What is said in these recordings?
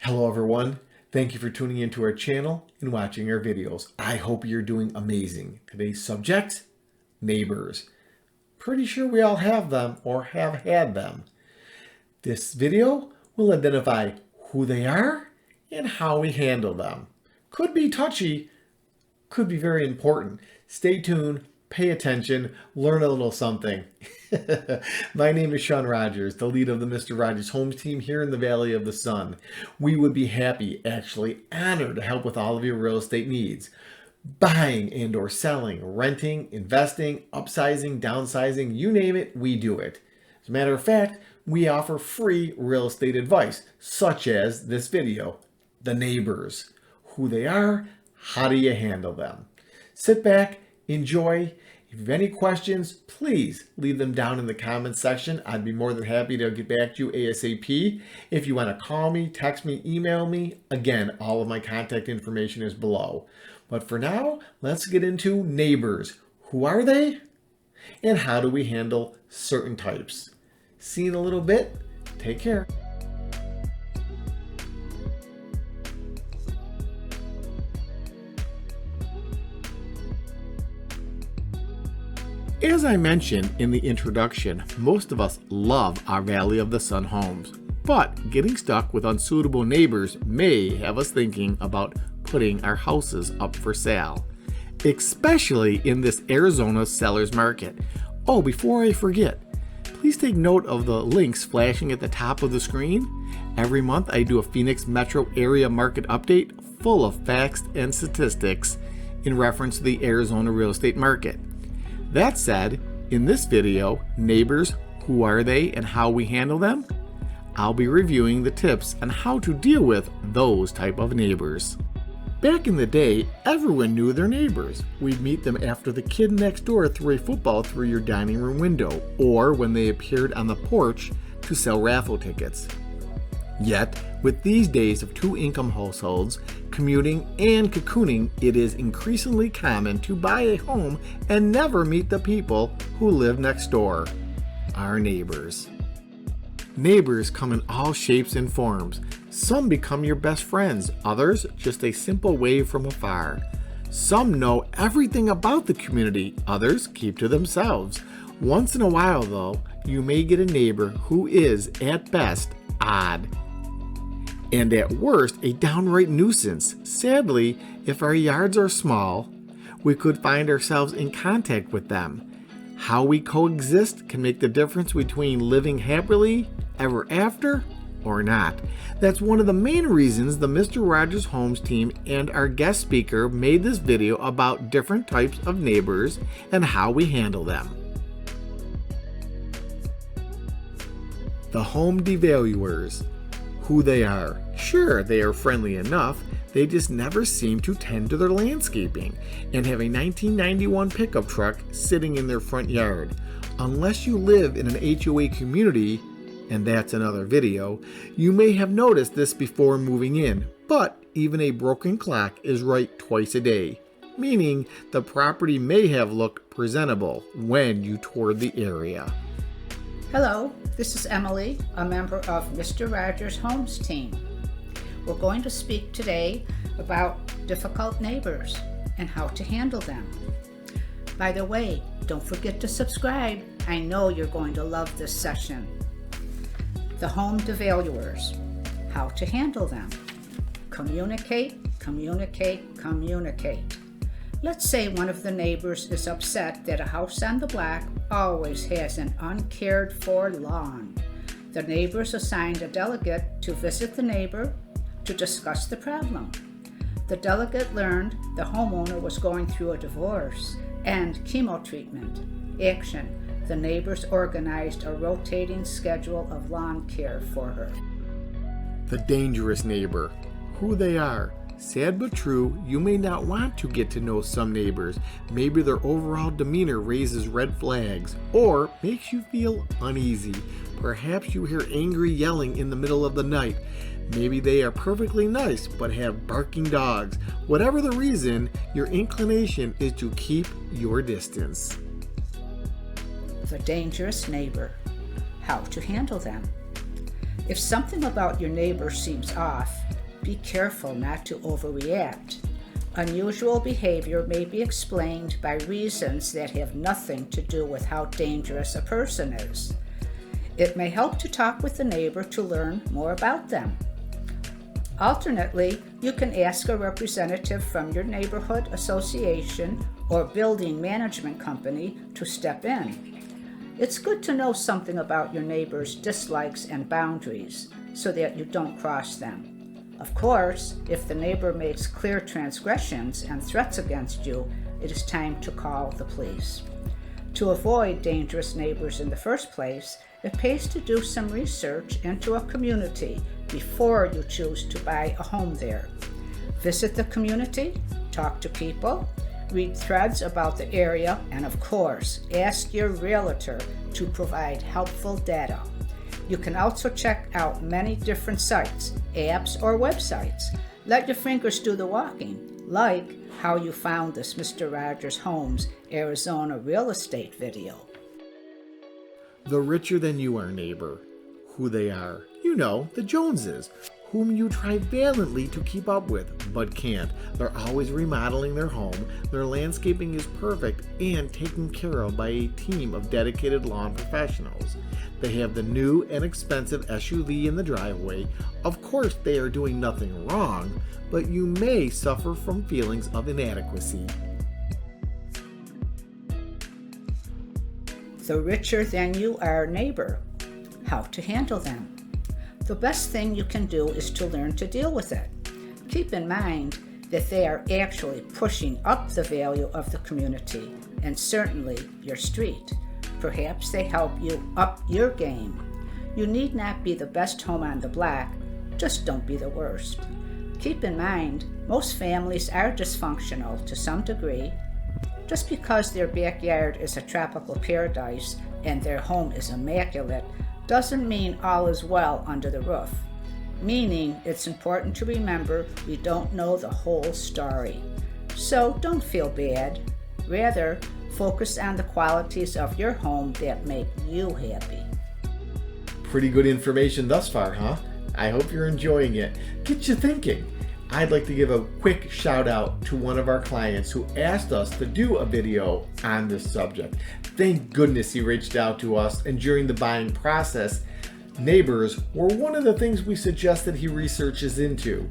Hello everyone, thank you for tuning into our channel and watching our videos. I hope you're doing amazing. Today's subject, neighbors. Pretty sure we all have them or have had them. This video will identify who they are and how we handle them. Could be touchy, could be very important. Stay tuned, pay attention, learn a little something. My name is Shawn Rogers, the lead of the Mr. Rogers Homes team here in the Valley of the Sun. We would be happy, actually honored to help with all of your real estate needs. Buying and or selling, renting, investing, upsizing, downsizing, you name it, we do it. As a matter of fact, we offer free real estate advice, such as this video, the neighbors, who they are, how do you handle them. Sit back, enjoy. If you have any questions, please leave them down in the comments section. I'd be more than happy to get back to you ASAP. If you want to call me, text me, email me, again, all of my contact information is below. But for now, let's get into neighbors. Who are they? And how do we handle certain types? See you in a little bit. Take care. As I mentioned in the introduction, most of us love our Valley of the Sun homes, but getting stuck with unsuitable neighbors may have us thinking about putting our houses up for sale, especially in this Arizona seller's market. Oh, before I forget, please take note of the links flashing at the top of the screen. Every month I do a Phoenix metro area market update full of facts and statistics in reference to the Arizona real estate market. That said, in this video, neighbors, who are they and how we handle them? I'll be reviewing the tips on how to deal with those type of neighbors. Back in the day, everyone knew their neighbors. We'd meet them after the kid next door threw a football through your dining room window, or when they appeared on the porch to sell raffle tickets. Yet, with these days of two-income households, commuting and cocooning, it is increasingly common to buy a home and never meet the people who live next door, our neighbors. Neighbors come in all shapes and forms. Some become your best friends, others just a simple wave from afar. Some know everything about the community, others keep to themselves. Once in a while, though, you may get a neighbor who is, at best, odd, and at worst, a downright nuisance. Sadly, if our yards are small, we could find ourselves in contact with them. How we coexist can make the difference between living happily ever after or not. That's one of the main reasons the Mr. Rogers Homes team and our guest speaker made this video about different types of neighbors and how we handle them. The home devaluers. Who they are. Sure, they are friendly enough, they just never seem to tend to their landscaping and have a 1991 pickup truck sitting in their front yard. Unless you live in an HOA community, and that's another video, you may have noticed this before moving in, but even a broken clock is right twice a day, meaning the property may have looked presentable when you toured the area. Hello, this is Emily, a member of Mr. Rogers Homes team. We're going to speak today about difficult neighbors and how to handle them. By the way, don't forget to subscribe. I know you're going to love this session. The home devaluers, how to handle them. Communicate, communicate, communicate. Let's say one of the neighbors is upset that a house on the block always has an uncared for lawn. The neighbors assigned a delegate to visit the neighbor to discuss the problem. The delegate learned the homeowner was going through a divorce and chemo treatment. Action. The neighbors organized a rotating schedule of lawn care for her. The dangerous neighbor. Who they are. Sad but true, you may not want to get to know some neighbors. Maybe their overall demeanor raises red flags or makes you feel uneasy. Perhaps you hear angry yelling in the middle of the night. Maybe they are perfectly nice but have barking dogs. Whatever the reason, your inclination is to keep your distance. The dangerous neighbor. How to handle them. If something about your neighbor seems off, Be careful not to overreact. Unusual behavior may be explained by reasons that have nothing to do with how dangerous a person is. It may help to talk with the neighbor to learn more about them. Alternately, you can ask a representative from your neighborhood association or building management company to step in. It's good to know something about your neighbor's dislikes and boundaries so that you don't cross them. Of course, if the neighbor makes clear transgressions and threats against you, it is time to call the police. To avoid dangerous neighbors in the first place, it pays to do some research into a community before you choose to buy a home there. Visit the community, talk to people, read threads about the area, and of course, ask your realtor to provide helpful data. You can also check out many different sites, apps, or websites. Let your fingers do the walking, like how you found this Mr. Rogers Homes Arizona real estate video. The richer than you are neighbor, who they are. You know, the Joneses, whom you try valiantly to keep up with, but can't. They're always remodeling their home, their landscaping is perfect and taken care of by a team of dedicated lawn professionals. They have the new and expensive SUV in the driveway. Of course, they are doing nothing wrong, but you may suffer from feelings of inadequacy. The richer than you are neighbor, how to handle them. The best thing you can do is to learn to deal with it. Keep in mind that they are actually pushing up the value of the community and certainly your street. Perhaps they help you up your game. You need not be the best home on the block, just don't be the worst. Keep in mind, most families are dysfunctional to some degree. Just because their backyard is a tropical paradise and their home is immaculate doesn't mean all is well under the roof. Meaning, it's important to remember we don't know the whole story. So don't feel bad. Rather, focus on the qualities of your home that make you happy. Pretty good information thus far, huh? I hope you're enjoying it. Get you thinking. I'd like to give a quick shout out to one of our clients who asked us to do a video on this subject. Thank goodness he reached out to us, and during the buying process, neighbors were one of the things we suggested he researches into.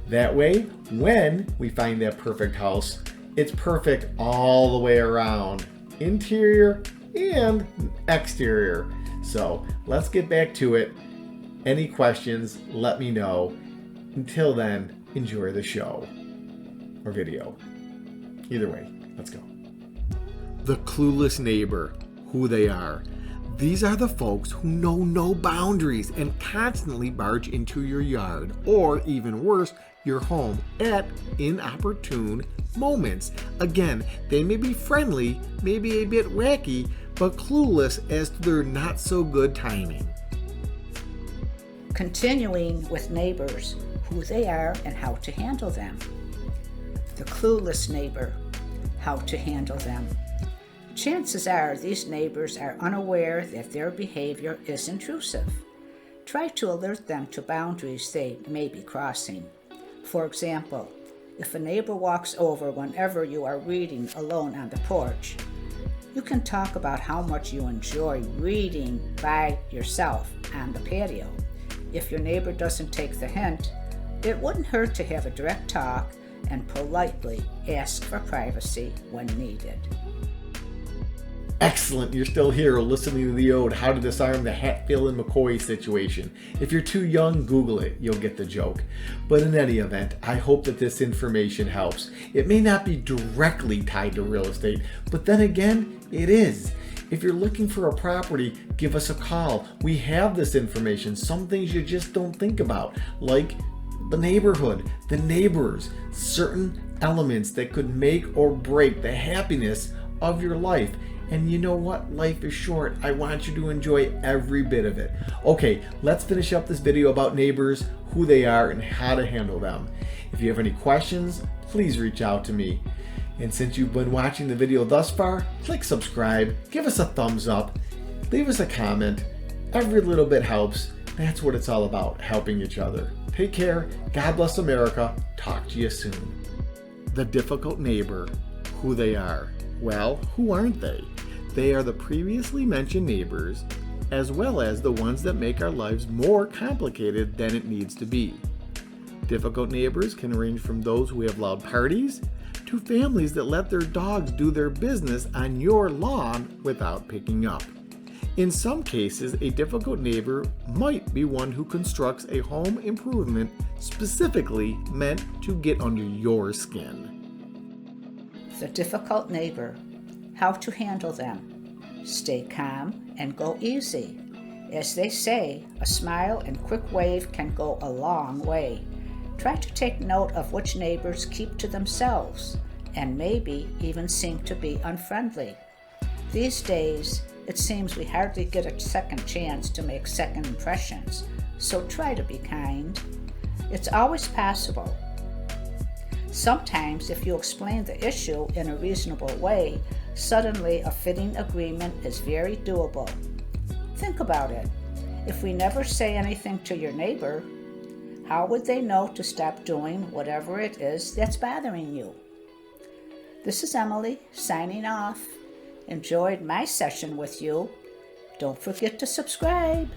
That way, when we find that perfect house, it's perfect all the way around, interior and exterior. So let's get back to it. Any questions, let me know. Until then, enjoy the show or video. Either way, let's go. The clueless neighbor, who they are. These are the folks who know no boundaries and constantly barge into your yard, or even worse, your home at inopportune moments. Again, they may be friendly, maybe a bit wacky, but clueless as to their not so good timing. Continuing with neighbors, who they are and how to handle them. The clueless neighbor, how to handle them. Chances are these neighbors are unaware that their behavior is intrusive. Try to alert them to boundaries they may be crossing. For example, if a neighbor walks over whenever you are reading alone on the porch, you can talk about how much you enjoy reading by yourself on the patio. If your neighbor doesn't take the hint, it wouldn't hurt to have a direct talk and politely ask for privacy when needed. Excellent, you're still here listening to the ode, How to Disarm the Hatfield and McCoy Situation. If you're too young, Google it, you'll get the joke. But in any event, I hope that this information helps. It may not be directly tied to real estate, but then again, it is. If you're looking for a property, give us a call. We have this information, some things you just don't think about, like the neighborhood, the neighbors, certain elements that could make or break the happiness of your life. And you know what? Life is short. I want you to enjoy every bit of it. Okay, let's finish up this video about neighbors, who they are, and how to handle them. If you have any questions, please reach out to me. And since you've been watching the video thus far, click subscribe, give us a thumbs up, leave us a comment. Every little bit helps. That's what it's all about, helping each other. Take care. God bless America. Talk to you soon. The difficult neighbor. Who they are. Well, who aren't they? They are the previously mentioned neighbors, as well as the ones that make our lives more complicated than it needs to be. Difficult neighbors can range from those who have loud parties to families that let their dogs do their business on your lawn without picking up. In some cases, a difficult neighbor might be one who constructs a home improvement specifically meant to get under your skin. The difficult neighbor. How to handle them. Stay calm and go easy. As they say, a smile and quick wave can go a long way. Try to take note of which neighbors keep to themselves and maybe even seem to be unfriendly. These days, it seems we hardly get a second chance to make second impressions, so try to be kind. It's always possible. Sometimes, if you explain the issue in a reasonable way, suddenly a fitting agreement is very doable. Think about it. If we never say anything to your neighbor, how would they know to stop doing whatever it is that's bothering you? This is Emily, signing off. Enjoyed my session with you. Don't forget to subscribe.